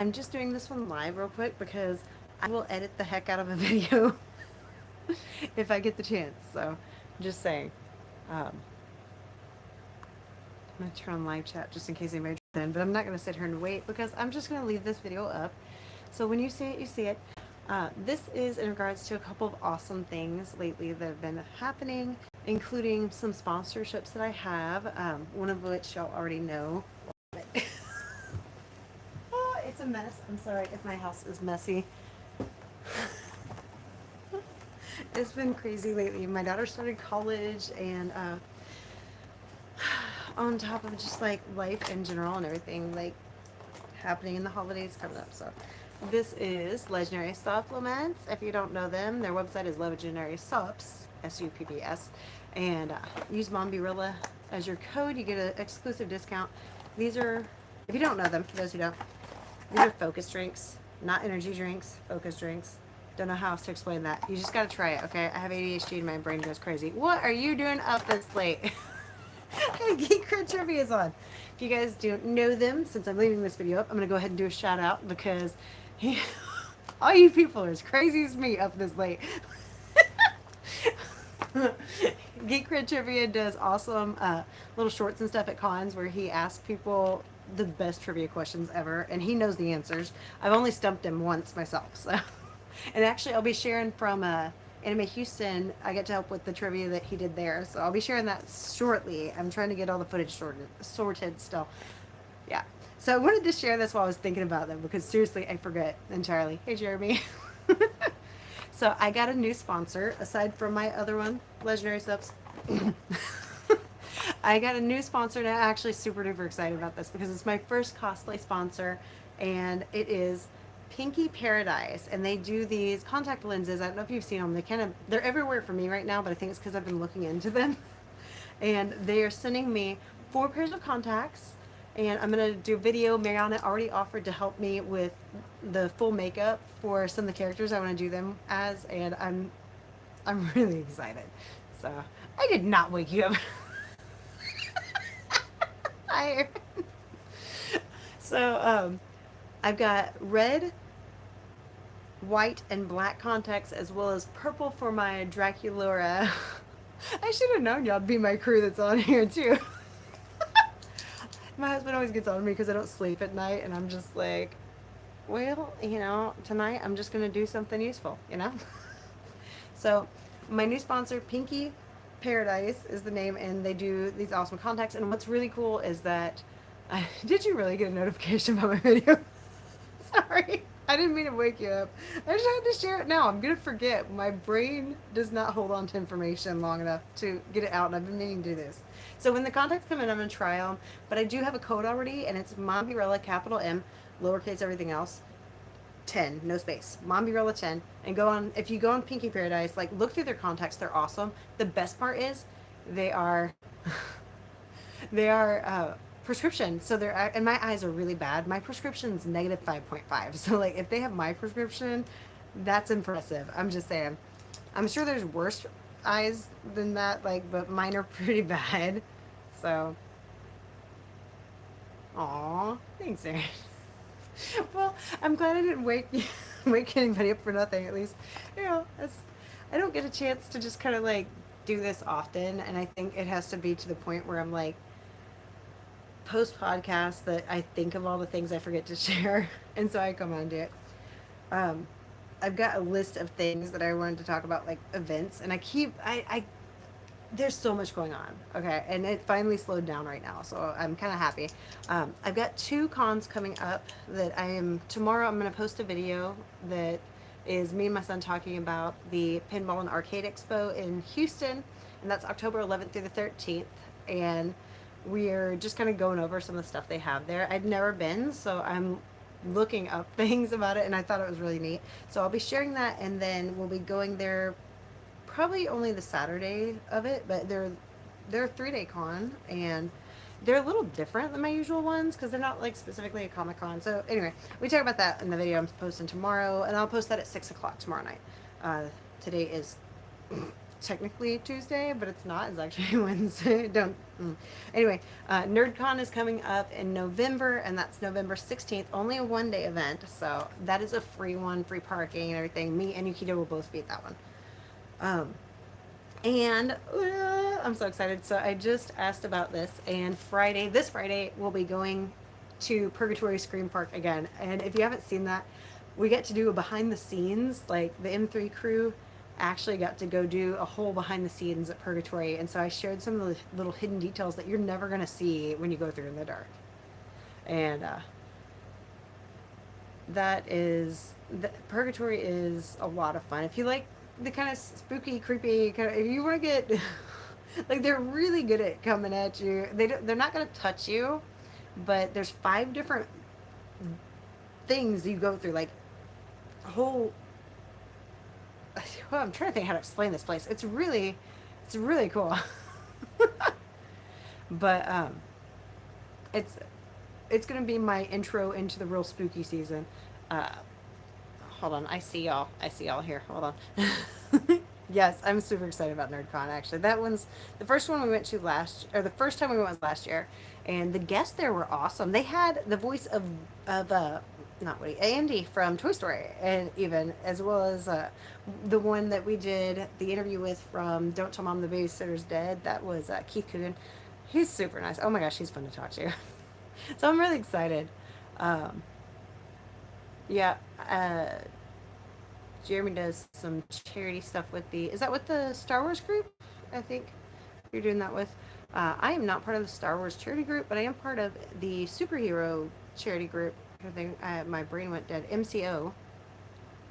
I'm just doing this one live real quick because I will edit the heck out of a video if I get the chance. So, just saying. Um, I'm going to turn on live chat just in case anybody joins in, but I'm not going to sit here and wait because I'm just going to leave this video up. So, when you see it, you see it. This is in regards to a couple of awesome things lately that have been happening, including some sponsorships that I have, one of which y'all already know. Oh, it's a mess. I'm sorry if my house is messy. It's been crazy lately. My daughter started college, and on top of just like life in general and everything like happening in the holidays coming up. So, this is Legendary Supplements. If you don't know them, their website is Legendary Supps, SUPPS, and use Mombierella as your code. You get an exclusive discount. These are, if you don't know them, for those who don't, these are focus drinks, not energy drinks, focus drinks. Don't know how else to explain that. You just gotta try it, okay? I have ADHD and my brain goes crazy. What are you doing up this late? Geek Crit Trivia is on. If you guys don't know them, since I'm leaving this video up, I'm gonna go ahead and do a shout out because he, all you people are as crazy as me up this late. Geek Crit Trivia does awesome little shorts and stuff at cons where he asks people the best trivia questions ever, and he knows the answers. I've only stumped him once myself, so. And actually, I'll be sharing from Anime Houston. I get to help with the trivia that he did there, so I'll be sharing that shortly. I'm trying to get all the footage sorted still. Yeah. So I wanted to share this while I was thinking about them because seriously, I forget entirely. Hey, Jeremy. So I got a new sponsor aside from my other one, Legendary Subs. I got a new sponsor and I'm actually super duper excited about this because it's my first cosplay sponsor, and it is Pinky Paradise, and they do these contact lenses. I don't know if you've seen them. They're everywhere for me right now, but I think it's because I've been looking into them. And they are sending me 4 pairs of contacts, and I'm gonna do a video. Mariana already offered to help me with the full makeup for some of the characters I want to do them as, and I'm really excited. So I did not wake you up. Hi. So I've got red, white, and black contacts, as well as purple for my Draculaura. I should have known y'all'd be my crew that's on here too. My husband always gets on me because I don't sleep at night, and I'm just like, well, tonight I'm just gonna do something useful. So, my new sponsor, Pinky Paradise, is the name, and they do these awesome contacts. And what's really cool is that, did you really get a notification about my video? Sorry, I didn't mean to wake you up. I just had to share it now. I'm gonna forget. My brain does not hold on to information long enough to get it out, and I've been meaning to do this. So when the contacts come in, I'm gonna try them. But I do have a code already, and it's Mombierella, capital M, lowercase everything else. 10, no space. Mombierella 10. And go on, if you go on Pinky Paradise, like look through their contacts, they're awesome. The best part is they are they are prescription. So they're, and my eyes are really bad. My prescription's negative 5.5. So like if they have my prescription, that's impressive. I'm just saying. I'm sure there's worse eyes than that, like, but mine are pretty bad. So, aw, thanks, Aaron. Well, I'm glad I didn't wake anybody up for nothing. At least, I don't get a chance to just kind of like do this often, and I think it has to be to the point where I'm like post podcast that I think of all the things I forget to share, and so I come on to it. Um, I've got a list of things that I wanted to talk about, like events, and I there's so much going on. Okay, and it finally slowed down right now, so I'm kind of happy. I've got 2 cons coming up that tomorrow I'm going to post a video that is me and my son talking about the Pinball and Arcade Expo in Houston, and that's October 11th through the 13th, and we're just kind of going over some of the stuff they have there. I'd never been, so I'm looking up things about it, and I thought it was really neat. So I'll be sharing that, and then we'll be going there probably only the Saturday of it, but they're a 3-day con, and they're a little different than my usual ones because they're not like specifically a Comic Con. So anyway, we talk about that in the video I'm posting tomorrow, and I'll post that at 6 o'clock tomorrow night. Today is technically Tuesday, but it's not. It's actually Wednesday. Don't. Anyway, NerdCon is coming up in November, and that's November 16th. Only a 1 day event, so that is a free one, free parking and everything. Me and Yukito will both be at that one. Um, and I'm so excited. So I just asked about this, and this Friday, we'll be going to Purgatory Scream Park again. And if you haven't seen that, we get to do a behind the scenes. Like the M3 crew actually got to go do a whole behind the scenes at Purgatory, and so I shared some of the little hidden details that you're never gonna see when you go through in the dark. And Purgatory is a lot of fun. If you like the kind of spooky, creepy, kind of, if you want to get like they're really good at coming at you. They're not going to touch you, but there's 5 different things you go through, like a whole. Well, I'm trying to think how to explain this place. It's really cool. But it's it's gonna be my intro into the real spooky season. Uh, Hold on, I see y'all here. Hold on. Yes, I'm super excited about NerdCon. Actually, that one's the first one we went to the first time we went was last year, and the guests there were awesome. They had the voice of not Woody, Andy from Toy Story, and even as well as the one that we did the interview with from Don't Tell Mom the Babysitter's Dead. That was Keith Coogan. He's super nice. Oh my gosh, he's fun to talk to. So I'm really excited. Um, yeah, Jeremy does some charity stuff with is that with the Star Wars group? I think you're doing that with. I am not part of the Star Wars charity group, but I am part of the superhero charity group. I think my brain went dead. MCO.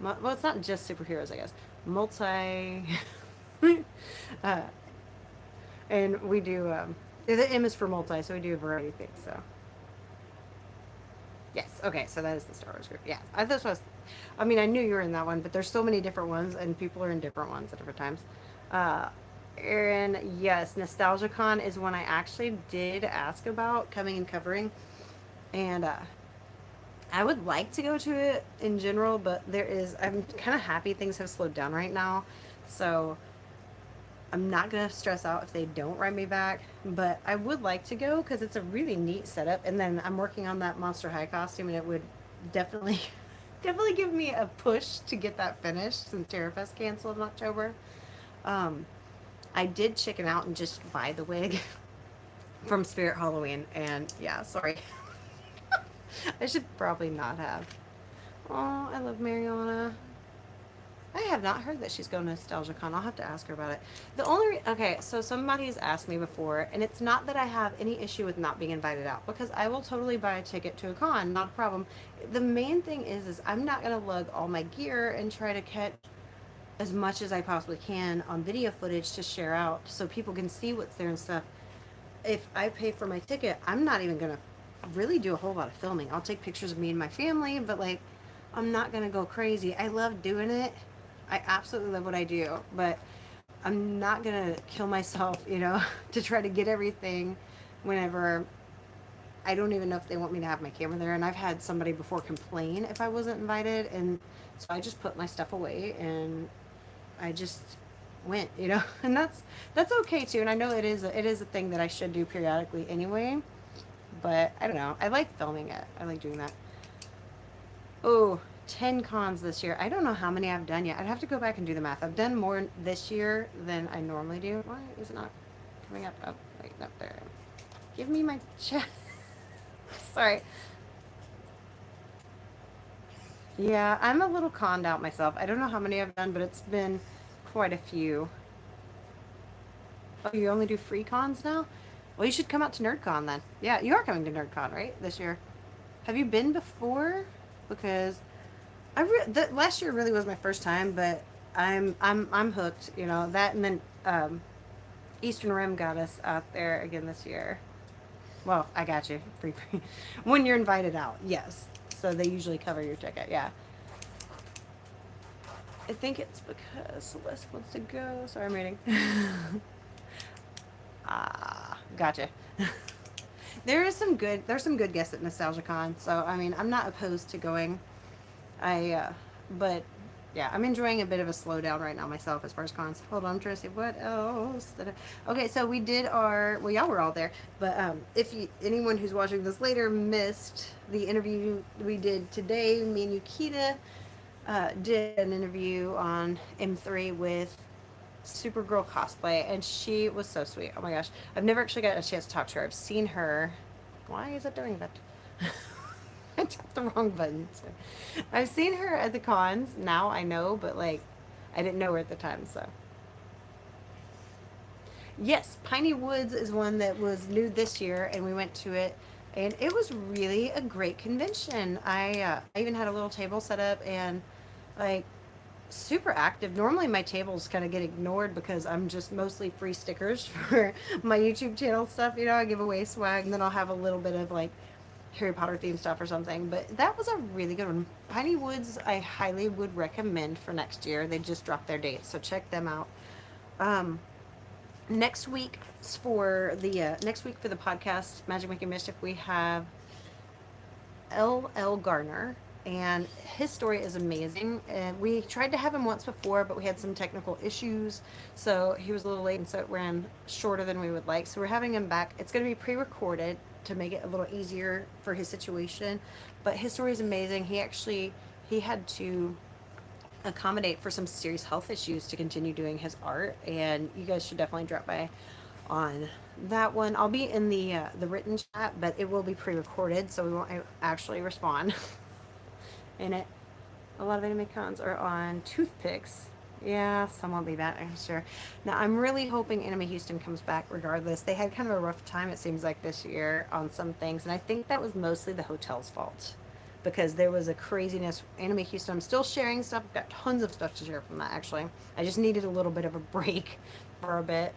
Well, it's not just superheroes, I guess. Multi. uh, and we do. The M is for multi, so we do a variety of things. So. Yes. Okay. So that is the Star Wars group. Yeah. That's what I mean, I knew you were in that one, but there's so many different ones, and people are in different ones at different times. Uh, and yes, NostalgiaCon is one I actually did ask about coming and covering, and I would like to go to it in general, but I'm kind of happy things have slowed down right now, so I'm not gonna stress out if they don't write me back, but I would like to go because it's a really neat setup. And then I'm working on that Monster High costume, and it would definitely, definitely give me a push to get that finished since Terrafest canceled in October. Um, I did chicken out and just buy the wig from Spirit Halloween, and yeah, sorry, I should probably not have. Oh, I love Mariana. I have not heard that she's going to NostalgiaCon. I'll have to ask her about it. Okay, so somebody's asked me before, and it's not that I have any issue with not being invited out, because I will totally buy a ticket to a con, not a problem. The main thing is I'm not going to lug all my gear and try to catch as much as I possibly can on video footage to share out so people can see what's there and stuff. If I pay for my ticket, I'm not even going to really do a whole lot of filming. I'll take pictures of me and my family, but like, I'm not going to go crazy. I love doing it. I absolutely love what I do, but I'm not gonna kill myself, to try to get everything whenever I don't even know if they want me to have my camera there. And I've had somebody before complain if I wasn't invited, and so I just put my stuff away and I just went, and that's okay too. And I know it is a thing that I should do periodically anyway, but I don't know. I like filming it. I like doing that. Oh, 10 cons this year. I don't know how many I've done yet. I'd have to go back and do the math. I've done more this year than I normally do. Why is it not coming up? Oh, wait, up there. Give me my chat. Sorry. Yeah, I'm a little conned out myself. I don't know how many I've done, but it's been quite a few. Oh, you only do free cons now? Well, you should come out to NerdCon then. Yeah, you are coming to NerdCon, right? This year. Have you been before? Because last year really was my first time, but I'm hooked. That, and then Eastern Rim got us out there again this year. Well, I got you free when you're invited out. Yes, so they usually cover your ticket. Yeah, I think it's because Celeste wants to go. Sorry, I'm reading. Gotcha. There's some good guests at NostalgiaCon, so I mean, I'm not opposed to going. But Yeah, I'm enjoying a bit of a slowdown right now myself as far as cons. Hold on, I'm trying to see what else. Okay, so we did our. Well, y'all were all there, but if you, anyone who's watching this later missed the interview we did today, me and Yukita did an interview on M3 with Supergirl cosplay, and she was so sweet. Oh my gosh, I've never actually got a chance to talk to her. I've seen her. Why is it doing that? I tapped the wrong button. So. I've seen her at the cons. Now I know, but like, I didn't know her at the time. So yes, Piney Woods is one that was new this year, and we went to it, and it was really a great convention. I even had a little table set up and like super active. Normally my tables kind of get ignored because I'm just mostly free stickers for my YouTube channel stuff. You know, I give away swag and then I'll have a little bit of like Harry Potter themed stuff or something. But that was a really good one. Piney Woods, I highly would recommend for next year. They just dropped their dates, so check them out. Um, next week next week for the podcast Magic Making Mischief, we have L. Garner, and his story is amazing. And we tried to have him once before, but we had some technical issues, so he was a little late, and so it ran shorter than we would like. So we're having him back. It's going to be pre-recorded to make it a little easier for his situation, but his story is amazing. He had to accommodate for some serious health issues to continue doing his art, and you guys should definitely drop by on that one. I'll be in the written chat, but it will be pre-recorded, so we won't actually respond in it. A lot of anime cons are on toothpicks. Yeah, some will be back, I'm sure. Now, I'm really hoping Anime Houston comes back regardless. They had kind of a rough time, it seems like, this year on some things, and I think that was mostly the hotel's fault because there was a craziness. Anime Houston, I'm still sharing stuff. I've got tons of stuff to share from that, actually. I just needed a little bit of a break for a bit.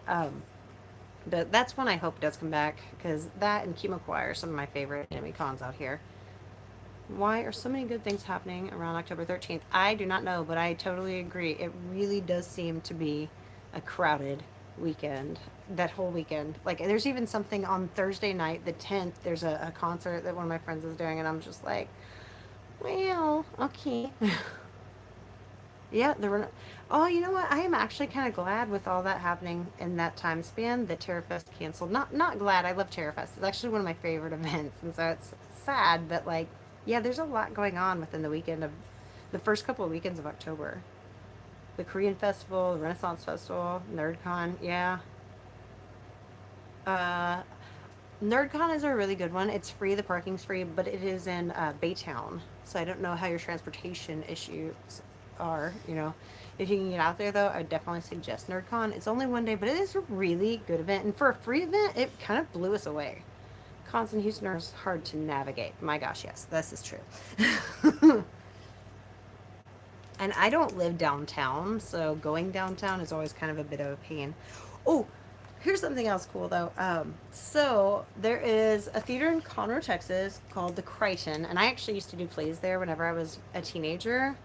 But that's when I hope does come back because that and Chemo Choir are some of my favorite anime cons out here. Why are so many good things happening around October 13th? I do not know, but I totally agree. It really does seem to be a crowded weekend. That whole weekend. Like, there's even something on Thursday night, the 10th. There's a concert that one of my friends is doing, and I'm just like, well, okay. Yeah, there were. Oh, you know what? I am actually kind of glad with all that happening in that time span that Terra Fest canceled. Not glad. I love Terra Fest. It's actually one of my favorite events, and so it's sad. But like, yeah, there's a lot going on within the weekend of the first couple of weekends of October. The Korean Festival, the Renaissance Festival, NerdCon. Yeah. Uh, NerdCon is a really good one. It's free. The parking's free, but it is in Baytown, so I don't know how your transportation issues are. You know, if you can get out there though, I definitely suggest NerdCon. It's only one day, but it is a really good event, and for a free event, it kind of blew us away. Cons in Houston are hard to navigate. My gosh, yes, this is true. And I don't live downtown, so going downtown is always kind of a bit of a pain. Oh, here's something else cool though. So there is a theater in Conroe, Texas called the Crichton, and I actually used to do plays there whenever I was a teenager.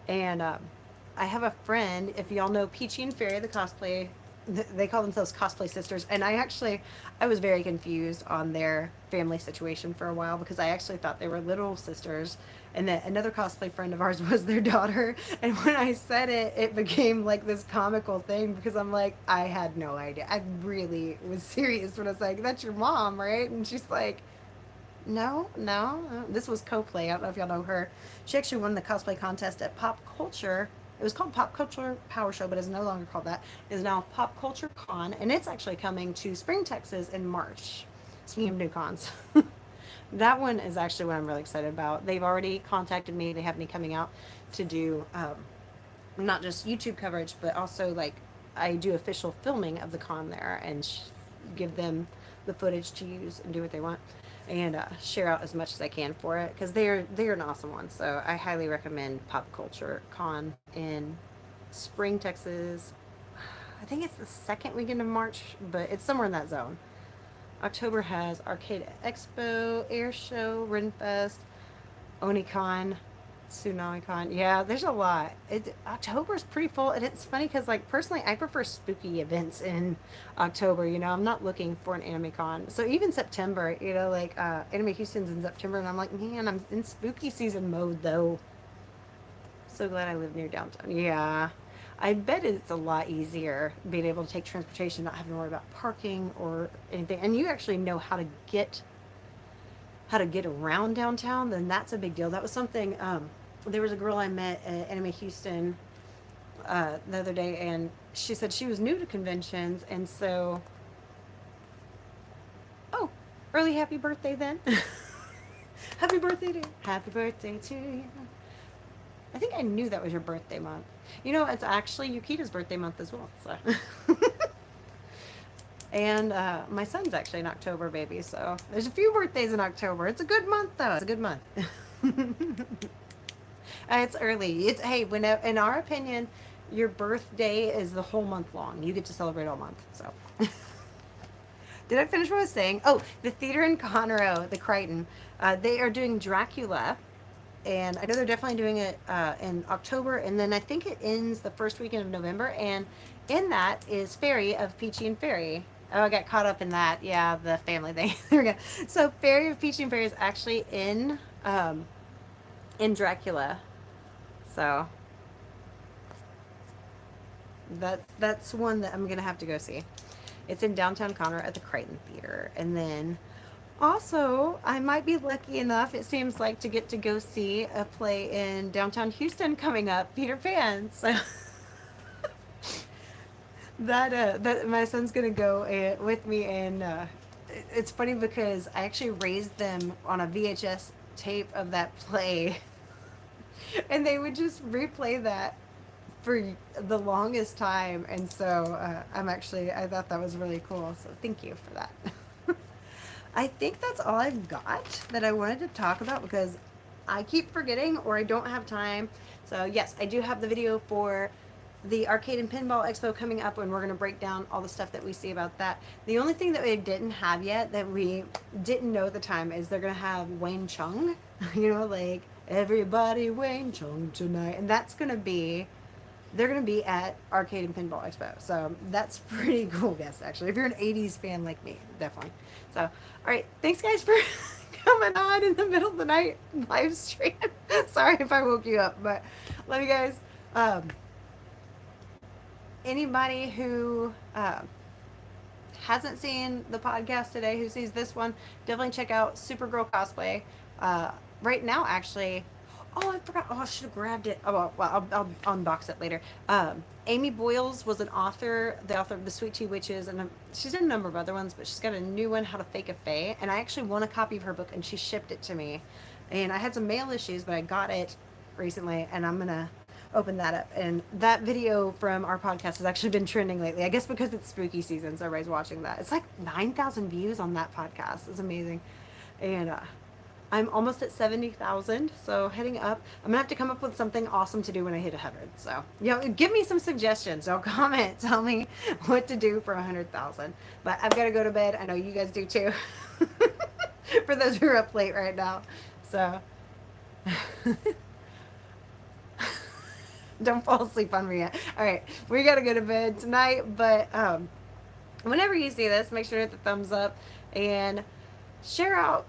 And I have a friend, if y'all know Peachy and Fairy, the cosplay, they call themselves cosplay sisters. And I was very confused on their family situation for a while because I actually thought they were little sisters. And that another cosplay friend of ours was their daughter. And when I said it, it became like this comical thing because I'm like, I had no idea. I really was serious when I was like, that's your mom, right? And she's like, no, no. This was Coplay. I don't know if y'all know her. She actually won the cosplay contest at Pop Culture. It was called Pop Culture Power Show, but it's no longer called that. It's now Pop Culture Con, and it's actually coming to Spring, Texas in March. Speaking of new cons. That one is actually what I'm really excited about. They've already contacted me. They have me coming out to do not just YouTube coverage, but also like I do official filming of the con there and give them the footage to use and do what they want and share out as much as I can for it because they're an awesome one. So I highly recommend Pop Culture Con in Spring, Texas. I think it's the second weekend of March, but it's somewhere in that zone. October has Arcade Expo, Air Show, Renfest, Onicon, TsunamiCon. Yeah, there's a lot. October's pretty full, and it's funny because, like, personally, I prefer spooky events in October. You know, I'm not looking for an anime con. So even September, you know, like Anime Houston's in September, and I'm like, man, I'm in spooky season mode though. So glad I live near downtown. Yeah. I bet it's a lot easier being able to take transportation, not having to worry about parking or anything. And you actually know how to get around downtown, then that's a big deal. That was something. There was a girl I met at Anime Houston the other day, and she said she was new to conventions, and so oh, early happy birthday then. Happy birthday to you. Happy birthday to you. I think I knew that was your birthday month. You know, it's actually Yukita's birthday month as well. So, and my son's actually an October baby, so there's a few birthdays in October. It's a good month, though. It's a good month. It's early. It's hey, when in our opinion, your birthday is the whole month long. You get to celebrate all month. So, did I finish what I was saying? Oh, the theater in Conroe, the Crichton, they are doing Dracula, and I know they're definitely doing it in October, and then I think it ends the first weekend of November, and in that is Fairy of Peachy and Fairy. Oh, I got caught up in that. Yeah, the family thing. There we go. So Fairy of Peachy and Fairy is actually in Dracula. So that's one that I'm gonna have to go see. It's in downtown Conroe at the Crichton Theater, and then also, I might be lucky enough, it seems like, to get to go see a play in downtown Houston coming up, Peter Pan. So that my son's gonna go with me, and it's funny because I actually raised them on a VHS tape of that play, and they would just replay that for the longest time, and so I thought that was really cool. So thank you for that. I think that's all I've got that I wanted to talk about because I keep forgetting or I don't have time. So yes, I do have the video for the Arcade and Pinball Expo coming up, and we're going to break down all the stuff that we see about that. The only thing that we didn't have yet that we didn't know at the time is they're going to have Wayne Chung, you know, like everybody Wayne Chung tonight, and they're going to be at Arcade and Pinball Expo. So that's pretty cool, guess, actually. If you're an 80s fan like me, definitely. So, all right. Thanks, guys, for coming on in the middle of the night live stream. Sorry if I woke you up, but love you guys. Anybody who hasn't seen the podcast today, who sees this one, definitely check out Supergirl Cosplay. Right now, actually, oh, I forgot. Oh, I should have grabbed it. Oh, well, I'll unbox it later. Amy Boyles was an author, the author of The Sweet Tea Witches, and she's done a number of other ones, but she's got a new one, How to Fake a Fae, and I actually won a copy of her book, and she shipped it to me. And I had some mail issues, but I got it recently, and I'm going to open that up. And that video from our podcast has actually been trending lately. I guess because it's spooky season, so everybody's watching that. It's like 9,000 views on that podcast. It's amazing. And I'm almost at 70,000, so heading up. I'm gonna have to come up with something awesome to do when I hit 100. So, give me some suggestions. Don't comment. Tell me what to do for 100,000. But I've got to go to bed. I know you guys do too. For those who are up late right now. So, don't fall asleep on me yet. All right, we got to go to bed tonight. But whenever you see this, make sure to hit the thumbs up and share out,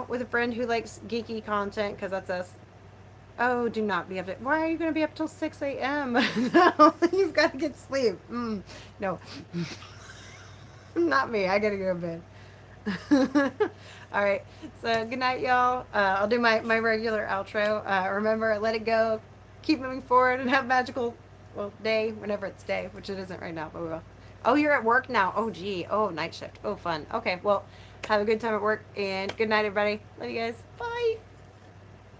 with a friend who likes geeky content, because that's us. Oh, do not be up. Why are you going to be up till 6 a.m.? No, you've got to get sleep. No, not me. I got to go to bed. All right. So good night, y'all. I'll do my regular outro. Remember, let it go. Keep moving forward and have magical, day, whenever it's day, which it isn't right now, but we will. Oh, you're at work now. Oh, gee. Oh, night shift. Oh, fun. Okay, well, have a good time at work, and good night, everybody. Love you guys. Bye.